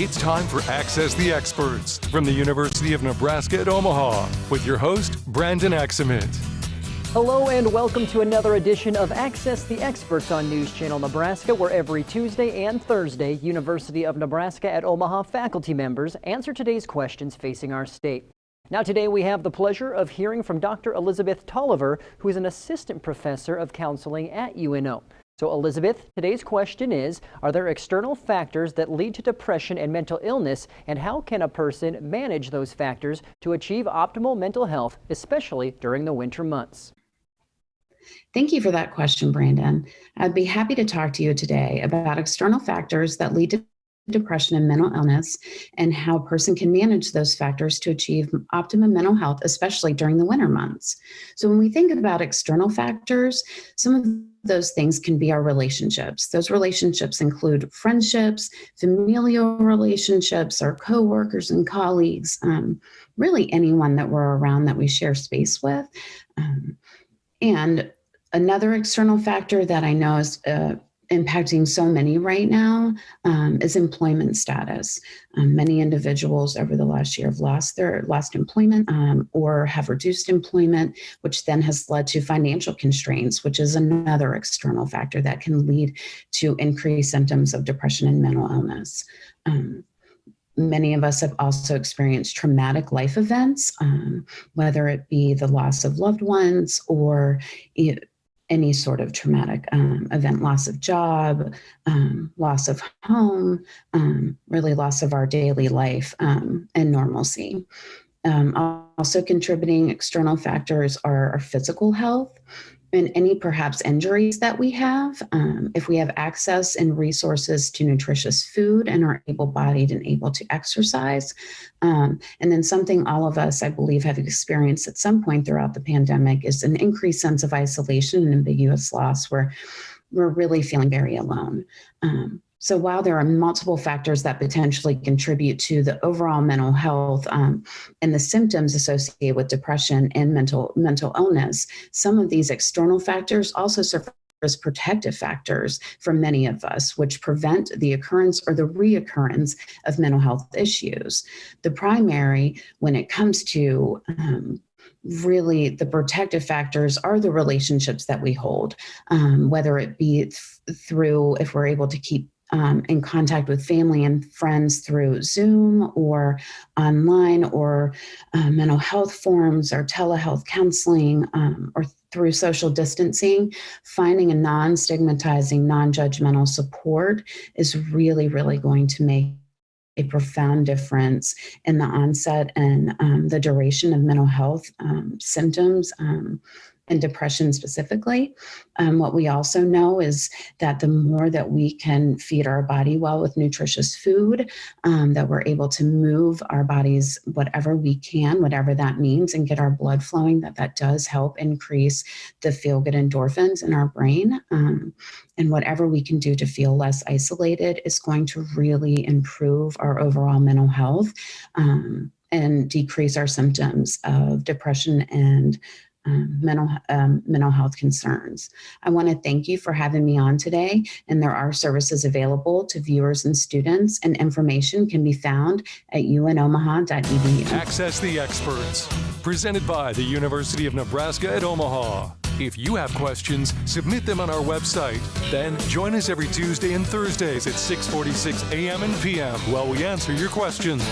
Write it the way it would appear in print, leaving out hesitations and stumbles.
It's time for Access the Experts from the University of Nebraska at Omaha with your host, Brandon Axamit. Hello and welcome to another edition of Access the Experts on News Channel Nebraska, where every Tuesday and Thursday, University of Nebraska at Omaha faculty members answer today's questions facing our state. Now today we have the pleasure of hearing from Dr. Elizabeth Tolliver, who is an assistant professor of counseling at UNO. So Elizabeth, today's question is, are there external factors that lead to depression and mental illness, and how can a person manage those factors to achieve optimal mental health, especially during the winter months? Thank you for that question, Brandon. I'd be happy to talk to you today about external factors that lead to depression and mental illness and how a person can manage those factors to achieve optimum mental health, especially during the winter months. So when we think about external factors, some of those things can be our relationships. Those relationships include friendships, familial relationships, our coworkers and colleagues, really anyone that we're around that we share space with. And another external factor that I know is impacting so many right now is employment status. Many individuals over the last year have lost their employment or have reduced employment, which then has led to financial constraints, which is another external factor that can lead to increased symptoms of depression and mental illness. Many of us have also experienced traumatic life events, whether it be the loss of loved ones or any sort of traumatic event, loss of job, loss of home, really loss of our daily life and normalcy. Also contributing external factors are our physical health and any perhaps injuries that we have. If we have access and resources to nutritious food and are able-bodied and able to exercise. And then something all of us, I believe, have experienced at some point throughout the pandemic is an increased sense of isolation and ambiguous loss where we're really feeling very alone. So while there are multiple factors that potentially contribute to the overall mental health and the symptoms associated with depression and mental illness, some of these external factors also serve as protective factors for many of us, which prevent the occurrence or the reoccurrence of mental health issues. The primary, when it comes to really the protective factors, are the relationships that we hold, whether it be through, if we're able to keep in contact with family and friends through Zoom or online, or mental health forums or telehealth counseling, or through social distancing. Finding a non-stigmatizing, non-judgmental support is really, really going to make a profound difference in the onset and the duration of mental health symptoms and depression specifically. What we also know is that the more that we can feed our body well with nutritious food, that we're able to move our bodies whatever we can, whatever that means, and get our blood flowing, that does help increase the feel-good endorphins in our brain. And whatever we can do to feel less isolated is going to really improve our overall mental health and decrease our symptoms of depression and mental health concerns. I want to thank you for having me on today, and there are services available to viewers and students, and information can be found at unomaha.edu. Access the Experts, presented by the University of Nebraska at Omaha. If you have questions, submit them on our website. Then join us every Tuesday and Thursdays at 6:46 a.m. and p.m. while we answer your questions.